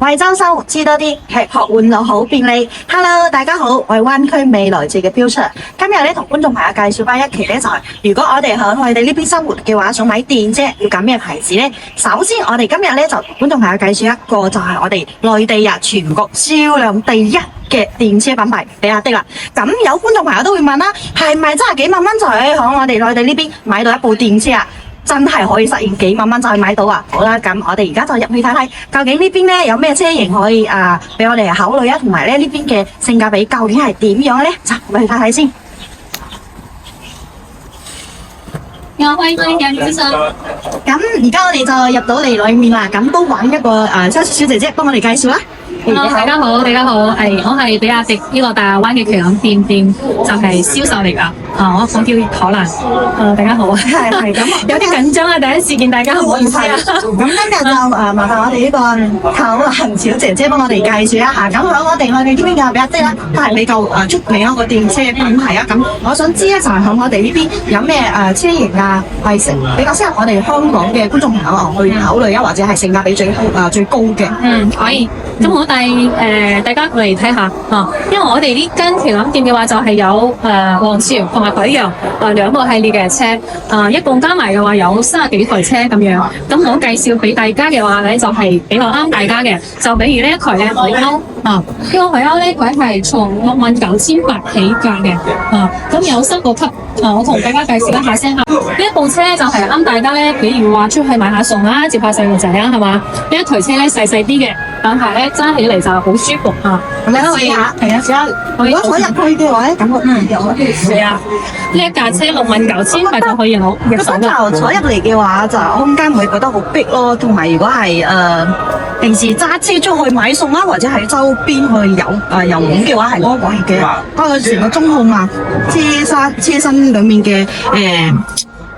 惠州生活知多啲，吃喝玩樂好便利。Hello， 大家好，我係灣區未來誌嘅標出。今日咧同觀眾朋友介紹翻一期咧就係、如果我哋喺內地呢邊生活嘅話，想買電車要揀咩牌子咧？首先我哋今日咧就同觀眾朋友介紹一個就係我哋內地全國銷量第一嘅電車品牌比亞迪啦。咁有觀眾朋友都會問啦，係咪真係幾萬蚊就係喺我哋內地呢邊買到一部電車啊？真係可以實現幾萬蚊就去買到啊！好啦，咁我哋而家就入去睇睇，究竟呢邊咧有咩車型可以俾我哋考慮啊，同埋咧呢邊嘅性價比究竟係點樣咧？就我哋去睇睇先。歡迎楊先生。咁而家我哋就入到嚟裏面啦，咁都揾一個小姐姐幫我哋介紹啦。大家好，我係比亞迪呢個大亞灣嘅旗艦店就係銷售嚟㗎。我叫可蘭。大家好。係咁，有啲緊張啊！第一次見大家，唔好意思啊。咁今日就麻煩我哋呢個可蘭小姐姐幫我哋介紹一下。咁喺我哋呢邊嘅比亞迪啦，都係比較出名一個電車品牌啊。咁我想知咧就係喺我哋呢邊有咩車型啊，係比較適合我哋香港嘅觀眾朋友去考慮啊，或者係性價比最高嘅。可以。咁我帶大家過嚟睇下因為我哋呢間旗艦店嘅話就係有王朝同埋海洋兩個系列嘅車，一共加埋嘅話有30幾台車咁樣。咁我介紹俾大家嘅話咧就係比較啱大家嘅，就比如呢一台咧海鷗呢個海鷗咧佢係從69,800起價嘅咁有3個級我同大家介紹一下先呢一部車就係啱大家咧，比如話出去買下餸啊，接下細路仔啊，係嘛？呢一台車咧細啲嘅，但係咧揸起嚟就好舒服咁你可以試下。如果坐入去嘅話咧，感覺係啊。呢一架車69,800就可以攞入手啦。坐入嚟嘅話就空間唔會覺得好逼咯，同埋如果係平時揸車出去買餸啦，或者喺周邊去遊玩嘅話，係嗰個嘅包括成個中控啊、車身裏面嘅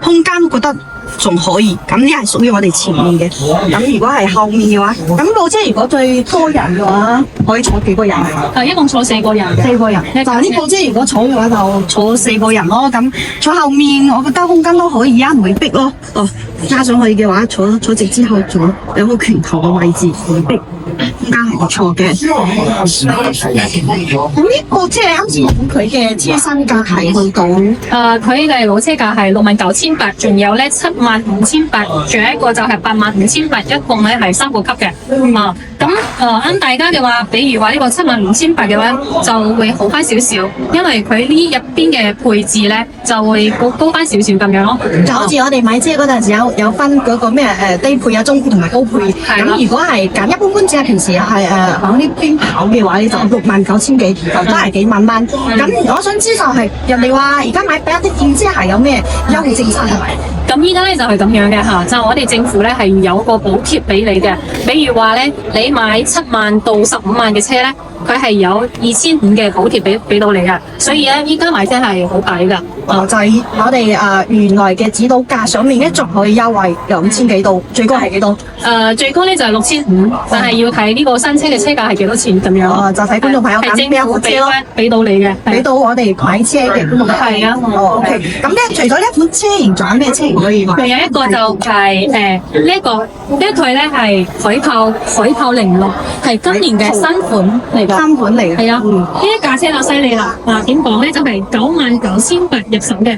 空間覺得仲可以，咁呢係屬於我哋前面嘅。咁如果係後面嘅話，咁部車如果最多人嘅話，可以坐幾個人？一共坐4個人。4個人。就呢部車如果坐嘅話，就坐4個人咯。咁坐後面，我覺得空間都可以唔會逼咯。加上去嘅話，坐直之後仲有個拳頭嘅位置，唔會逼。空間係唔錯嘅。咁呢部車啱先講佢嘅車身價係去到佢嘅老車價係69,800，仲有咧75,800，仲有一個就係85,800，一共咧係3個級嘅。咁啱大家嘅話，比如話呢個75,800嘅話，就會好翻少少，因為佢呢入邊嘅配置咧就會高翻少少咁樣咯。就好似我哋買車嗰陣時有分嗰個咩低配啊、中配同埋高配。咁如果係揀一般般車，平時係喺呢邊跑嘅話，就69,000幾，都係幾萬蚊。咁我想知就係人哋話而家買比亞迪電車係有咩優惠政策係咪？咁依家咧就係咁樣嘅就我哋政府咧係有個補貼俾你嘅，比如話咧你買7萬到15萬嘅車咧，佢係有2,500嘅補貼俾到你嘅，所以咧依家買車係好抵噶。就係我哋原來嘅指導價上面咧仲可以優惠2,000幾度，最高係幾多？最高咧就係6,500，但係要睇呢個新車嘅車價係幾多錢咁樣。就睇觀眾朋友揀邊一部車咯，俾到你嘅，俾到我哋買車嘅觀眾朋友。係啊。OK。咁咧除咗呢一款車型，仲有咩車型可以買？仲有一個就係呢一台咧係海豹06，係今年嘅新款嚟㗎。新款嚟嘅。係啊。呢一架車就犀利啦。點講咧就係99,800入手嘅。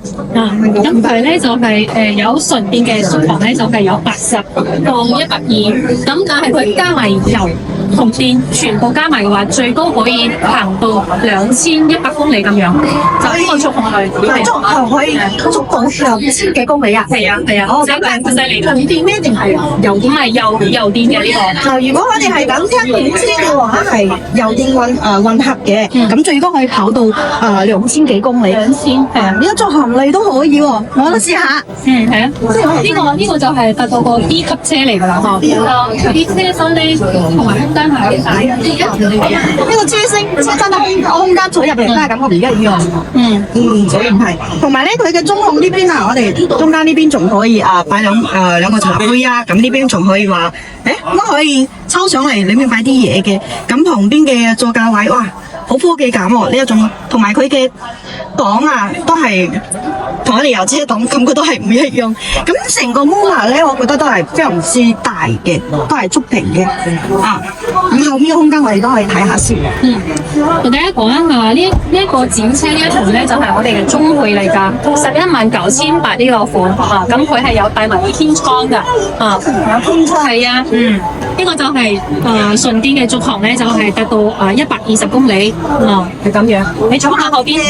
咁佢咧就係有純電嘅續航咧就係有80到120，咁但係佢加埋油同電全部加埋嘅話，最高可以行到2,100公里咁樣。就呢個續航係續航可以速到2,000幾公里啊！係啊。真係好犀利。純電咩定係油電？唔係油電嘅呢個。如果我哋係咁一款車嘅話，係油電混合嘅，咁最高可以跑到2,000幾公里。2000係啊。呢個續航力都可以喎，我都試下。係啊。呢個就係達到個 B 級車嚟㗎啦。啲車身咧同埋空間係大。呢個車身嘅空間坐入嚟都係感覺而家一樣。所以唔係。同埋咧，佢嘅中控呢邊我哋中間呢邊仲可以擺兩個茶杯啊，咁呢邊仲可以話都可以抽上嚟，裏面擺啲嘢嘅。咁旁邊嘅座駕位，哇，好科技感喎呢一種，同埋佢嘅檔啊都係同我哋油車檔感覺都係唔一樣。咁成個 MONA 咧，我覺得都係非常之大嘅，都係觸屏嘅啊。咁後面嘅空間我哋都可以睇下先。同大家講一下呢一個展車呢一款咧，就係我哋嘅中配嚟㗎，119800呢個款啊。咁佢係有帶埋啲天窗㗎啊，有天窗係啊，呢個就係純電嘅續航咧，就係達到120公里啊，係咁樣。你坐下後邊，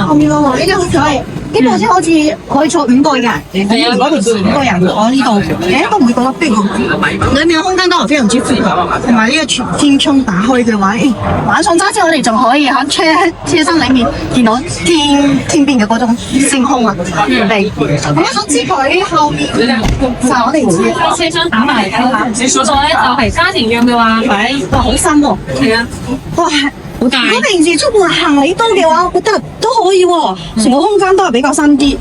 後面咯，呢啲好彩。呢部車好似可以坐5個人，係啊，如果平時5個人坐呢度，你都唔會覺得逼喎。裏面嘅空間都係非常之闊，同埋呢個全天窗打開嘅話，晚上揸車我哋仲可以喺車身裡面見到天邊嘅嗰種星空啊！嚟，咁我想知佢後面就係我哋開車窗打埋嚟睇下。嗰個咧就係家庭用嘅話，哇好深喎，係啊，哇！好大。如果平時出門行李多嘅話，我覺得都可以喎，成個空間都係比較新啲。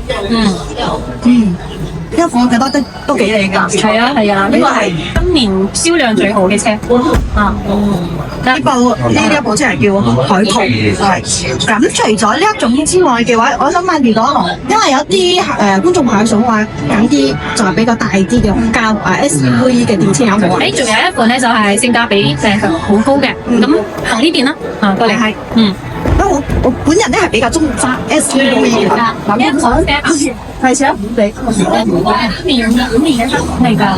呢一款我覺得都幾靚㗎。係啊係啊，呢個係今年銷量最好嘅車啊。呢一部車係叫海豚，係。咁除咗呢一種之外嘅話，我想問如果因為有啲觀眾朋友想話揀啲就係比較大啲嘅空間SUV 嘅電車有冇啊？仲有一款咧就係性價比好高嘅，咁行呢邊啦，過嚟係，我本人咧係比較中意揸 SUV 嘅，係想你係㗎，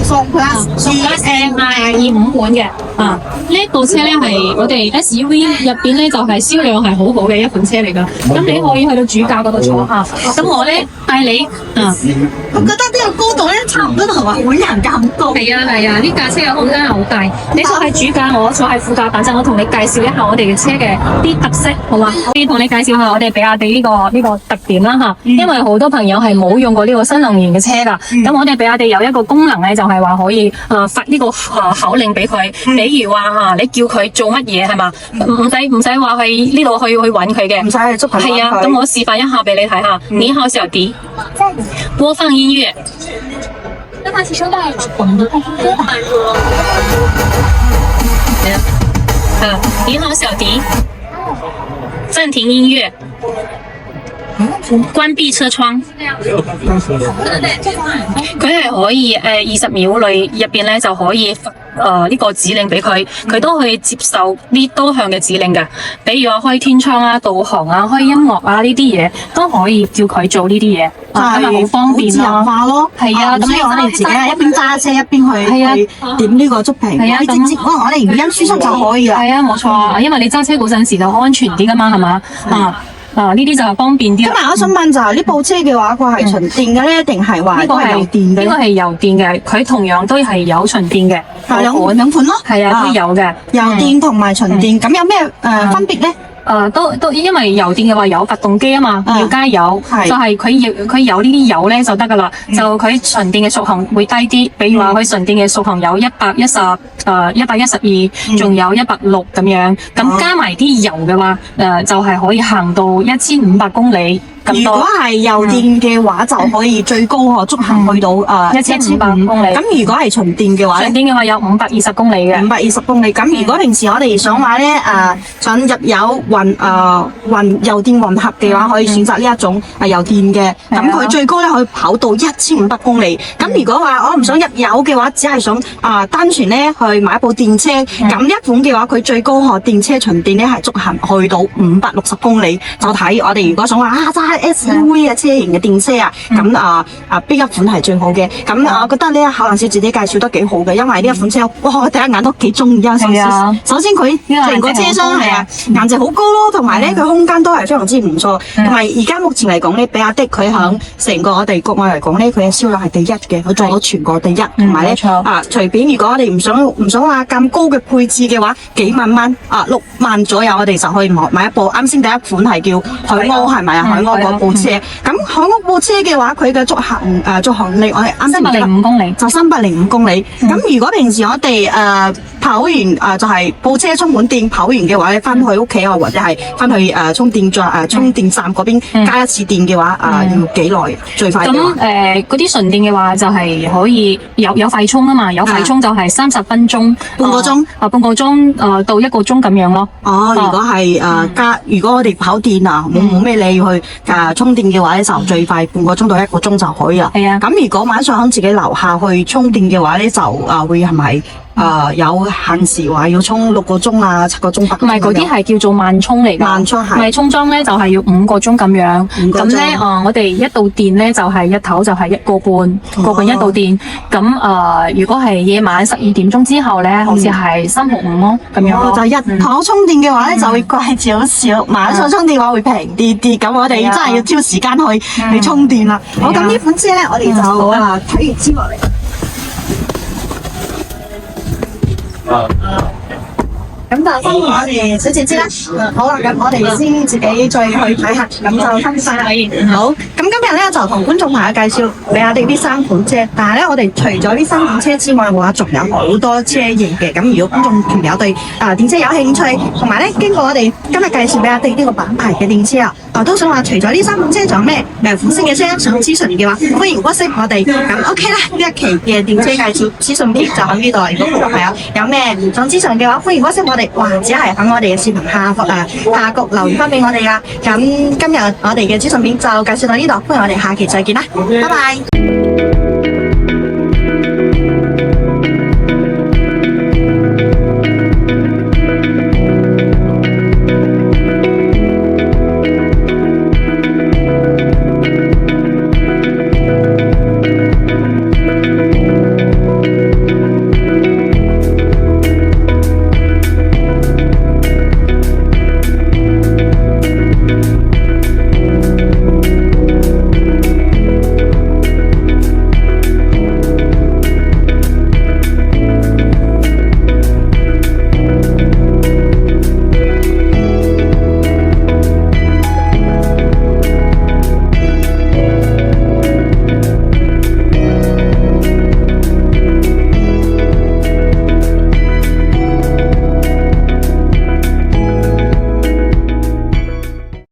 宋 Plus GM25款嘅啊，呢一部車咧係我哋 SUV 入邊咧就係銷量係好好嘅一款車嚟㗎，咁你可以去到主駕嗰度坐下，咁我咧帶你我覺得呢個高度咧差唔多同埋本人咁高。係啊係啊，呢架車嘅空間係好大，你坐喺主駕，我坐喺副駕，等陣我同你介紹一下我哋嘅車嘅啲特色，好嘛？可以同你介紹下我哋比亞迪呢個特點啦嚇，因為好多朋友係冇用過呢個新能源嘅車㗎，咁我哋比亞迪有一個功能咧，就係話可以發呢個口令俾佢，比如話你叫佢做乜嘢係嘛？唔使話去呢度去揾佢嘅，唔使去觸屏。係啊，咁我示範一下俾你睇下。你好小迪，播放音樂。那它其實帶我們的空間你好小迪，暫停音樂，關閉車窗。佢係可以20秒內入邊咧就可以呢個指令俾佢，佢都可以接受呢多項嘅指令嘅，比如話開天窗啊、導航啊、開音樂啊呢啲嘢都可以叫佢做呢啲嘢，咁咪好方便咯。係啊，咁我哋自己係一邊揸車一邊去點呢個觸屏，可以直接我哋語音輸出就可以啦。係啊，冇錯，因為你揸車嗰陣時就安全啲噶嘛，係嘛呢啲就係方便啲。咁啊，我想問就係呢部車嘅話，佢係純電嘅咧，定係話都係油電嘅？呢個係油電嘅，佢同樣都係有純電嘅，兩款咯。係啊，都有嘅。油電同埋純電，咁有咩分別咧？都因為油電嘅話有發動機啊嘛，要加油，就係佢有呢啲油咧就得噶啦。就佢純電嘅續航會低啲，比如話佢純電嘅續航有112，仲有160咁樣。咁加埋啲油嘅話，就係可以行到1500公里。如果係油電嘅話，就可以最高續航去到1500公里。咁如果係純電嘅話咧？純電嘅話有520公里嘅。520公里。咁如果平時我哋想話咧想入油油電混合嘅話，可以選擇呢一種油電嘅。咁佢最高咧可以跑到1500公里。咁如果話我唔想入油嘅話，只係想單純咧去買一部電車，咁一款嘅話，佢最高電車純電咧係續航去到560公里。就睇我哋如果想話揸SUV 嘅車型嘅電車啊，咁邊一款係最好嘅？咁我覺得呢，可能小姐姐介紹得幾好嘅，因為呢一款車，哇，我第一眼都幾中意啊！首先佢成個車廂係顏值好高咯，同埋咧佢空間都係非常之唔錯。同埋而家目前嚟講咧，比亞迪佢響成個我哋國外嚟講咧，佢嘅銷量係第一嘅，佢做到全國第一。同埋咧隨便如果我哋唔想話咁高嘅配置嘅話，幾萬蚊6萬左右，我哋就可以買一部。啱先第一款係叫海鷗係咪啊？海鷗部車，咁海鷗部車嘅話，佢嘅續航力我哋啱先305公里，就305公里。咁如果平時我哋跑完就係部車充滿電，跑完嘅話咧，翻去屋企啊，或者係翻去充電站嗰邊加一次電嘅話，要幾耐？最快嘅話？咁嗰啲純電嘅話就係可以有快充啊嘛，有快充就係30分鐘，半個鐘半個鐘到1個鐘咁樣咯。如果係如果我哋跑電啊，冇咩理要去充電嘅話咧，就最快半個鐘到1個鐘就可以啦。係啊。咁如果晚上喺自己樓下去充電嘅話咧，就會係咪有限時話要充6個鐘啊、7個鐘、8個鐘？唔係，嗰啲係叫做慢充嚟㗎。慢充係。咪充裝咧就係要5個鐘咁樣。咁咧我哋一度電咧就係一頭就係1個半，個半一度電。咁如果係夜晚12點鐘之後咧，好似係365咯咁樣咯。就日頭充電嘅話咧就會貴少少，晚上充電嘅話會平啲。咁我哋真係要挑時間去充電啦。好，咁呢款車咧我哋就睇完之落嚟。咁就分我哋小姐姐啦。好啦，咁我哋先自己再去睇下，咁就分晒啦。好，咁今日咧就同觀眾朋友介紹俾我哋呢3款車，但係咧我哋除咗呢3款車之外嘅話，仲有好多車型嘅。咁如果觀眾朋友對電車有興趣，同埋咧經過我哋今日介紹俾我哋呢個品牌嘅電車啊，都想話除咗呢3款車，仲有咩款式嘅車想諮詢嘅話，歡迎 WhatsApp 我哋。咁 OK 啦，呢一期嘅電車介紹資訊片就喺呢度。如果觀眾朋友有咩想諮詢嘅話，歡迎 WhatsApp 我哋，或者係喺我哋嘅視頻下局留言翻俾我哋啦。咁今日我哋嘅資訊片就介紹到呢度，不如我哋下期再見啦，拜拜。